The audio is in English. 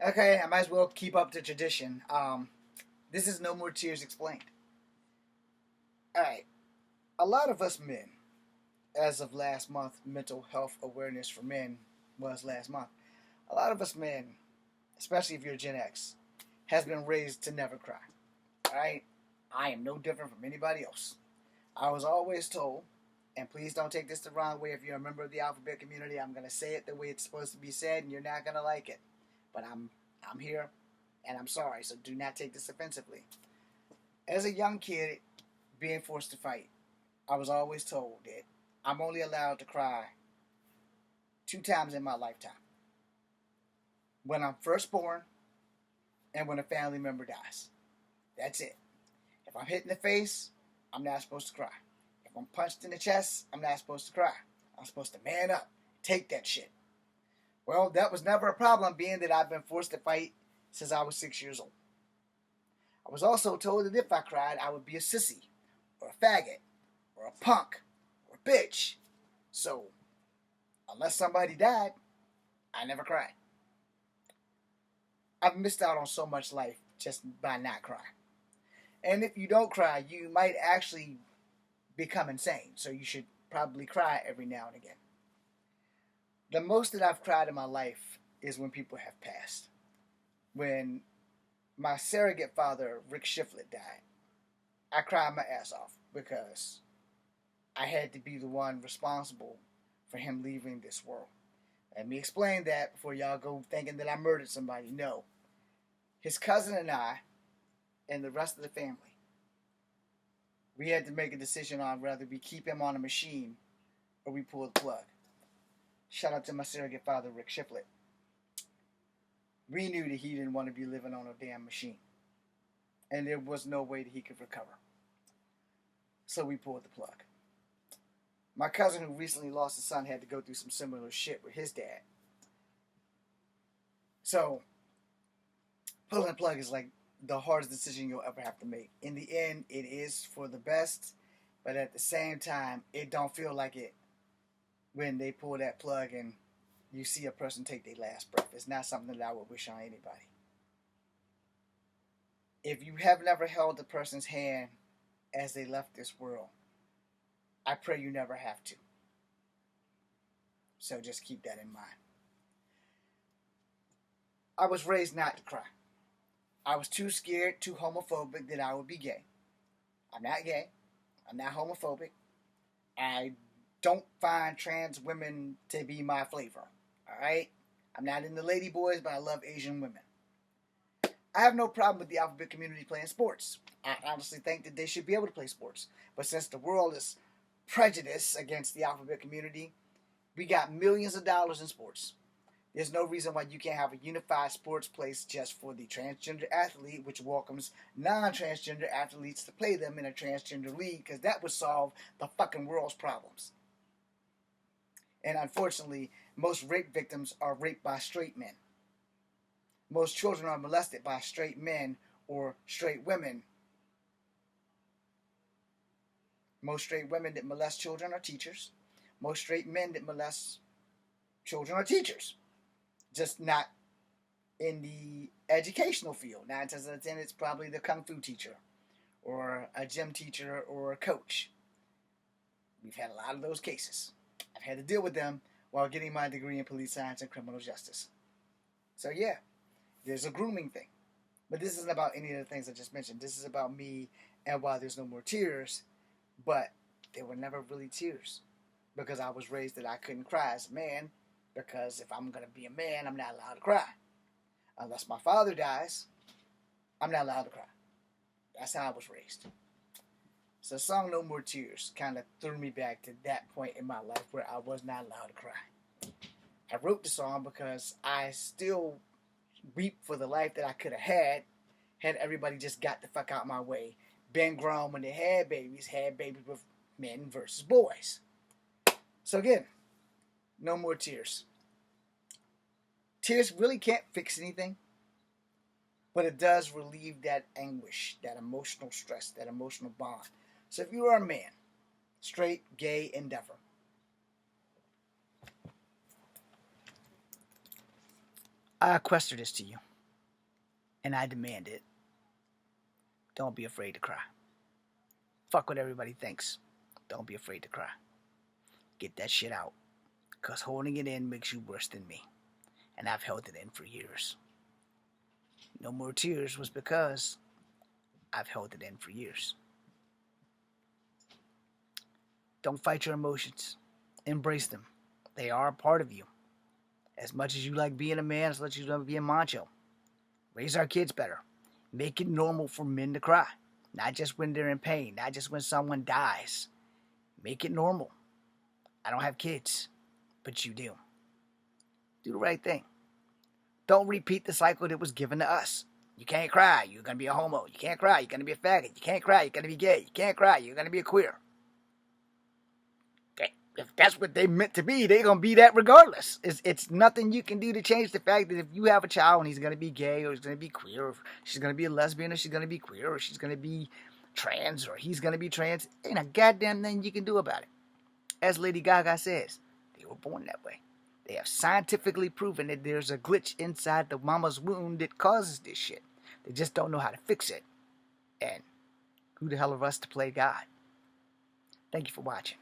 Okay, I might as well keep up the tradition. This is No More Tears Explained. Alright, a lot of us men, as of last month, Mental Health Awareness for Men was last month. A lot of us men, especially if you're Gen X, has been raised to never cry. Alright? I am no different from anybody else. I was always told, and please don't take this the wrong way if you're a member of the alphabet community, I'm going to say it the way it's supposed to be said, and you're not going to like it. But I'm here, and I'm sorry, so do not take this offensively. As a young kid being forced to fight, I was always told that I'm only allowed to cry 2 times in my lifetime. When I'm first born and when a family member dies. That's it. If I'm hit in the face, I'm not supposed to cry. If I'm punched in the chest, I'm not supposed to cry. I'm supposed to man up, take that shit. Well, that was never a problem, being that I've been forced to fight since I was 6 years old. I was also told that if I cried, I would be a sissy, or a faggot, or a punk, or a bitch. So, unless somebody died, I never cried. I've missed out on so much life just by not crying. And if you don't cry, you might actually become insane. So you should probably cry every now and again. The most that I've cried in my life is when people have passed. When my surrogate father, Rick Shiflett, died, I cried my ass off because I had to be the one responsible for him leaving this world. Let me explain that before y'all go thinking that I murdered somebody. No. His cousin and I, and the rest of the family, we had to make a decision on whether we keep him on a machine or we pull the plug. Shout out to my surrogate father, Rick Shiflett. We knew that he didn't want to be living on a damn machine. And there was no way that he could recover. So we pulled the plug. My cousin, who recently lost his son, had to go through some similar shit with his dad. So, pulling the plug is like the hardest decision you'll ever have to make. In the end, it is for the best, but at the same time, it don't feel like it when they pull that plug and you see a person take their last breath. It's not something that I would wish on anybody. If you have never held a person's hand as they left this world, I pray you never have to. So just keep that in mind. I was raised not to cry. I was too scared, too homophobic that I would be gay. I'm not gay. I'm not homophobic. I don't find trans women to be my flavor. Alright? I'm not into lady boys, but I love Asian women. I have no problem with the alphabet community playing sports. I honestly think that they should be able to play sports. But since the world is prejudiced against the alphabet community, we got millions of dollars in sports. There's no reason why you can't have a unified sports place just for the transgender athlete, which welcomes non-transgender athletes to play them in a transgender league, because that would solve the fucking world's problems. And unfortunately, most rape victims are raped by straight men. Most children are molested by straight men or straight women. Most straight women that molest children are teachers. Most straight men that molest children are teachers. Just not in the educational field. 9 times out of 10, it's probably the kung fu teacher or a gym teacher or a coach. We've had a lot of those cases. I've had to deal with them while getting my degree in police science and criminal justice. So yeah, there's a grooming thing. But this isn't about any of the things I just mentioned. This is about me and why there's no more tears. But there were never really tears because I was raised that I couldn't cry as a man, because if I'm going to be a man, I'm not allowed to cry. Unless my father dies, I'm not allowed to cry. That's how I was raised. So the song No More Tears kind of threw me back to that point in my life where I was not allowed to cry. I wrote the song because I still weep for the life that I could have had everybody just got the fuck out my way. Been grown when they had babies with men versus boys. So again, no more tears. Tears really can't fix anything, but it does relieve that anguish, that emotional stress, that emotional bond. So if you are a man, straight, gay, endeavor, I question this to you. And I demand it. Don't be afraid to cry. Fuck what everybody thinks. Don't be afraid to cry. Get that shit out. Because holding it in makes you worse than me. And I've held it in for years. No More Tears was because I've held it in for years. Don't fight your emotions. Embrace them. They are a part of you. As much as you like being a man, as much as you like being macho. Raise our kids better. Make it normal for men to cry. Not just when they're in pain. Not just when someone dies. Make it normal. I don't have kids, but you do. Do the right thing. Don't repeat the cycle that was given to us. You can't cry, you're going to be a homo. You can't cry, you're going to be a faggot. You can't cry, you're going to be gay. You can't cry, you're going to be a queer. If that's what they meant to be, they're going to be that regardless. It's nothing you can do to change the fact that if you have a child and he's going to be gay or he's going to be queer, or she's going to be a lesbian or she's going to be queer or she's going to be trans or he's going to be trans, ain't a goddamn thing you can do about it. As Lady Gaga says, they were born that way. They have scientifically proven that there's a glitch inside the mama's womb that causes this shit. They just don't know how to fix it. And who the hell are us to play God? Thank you for watching.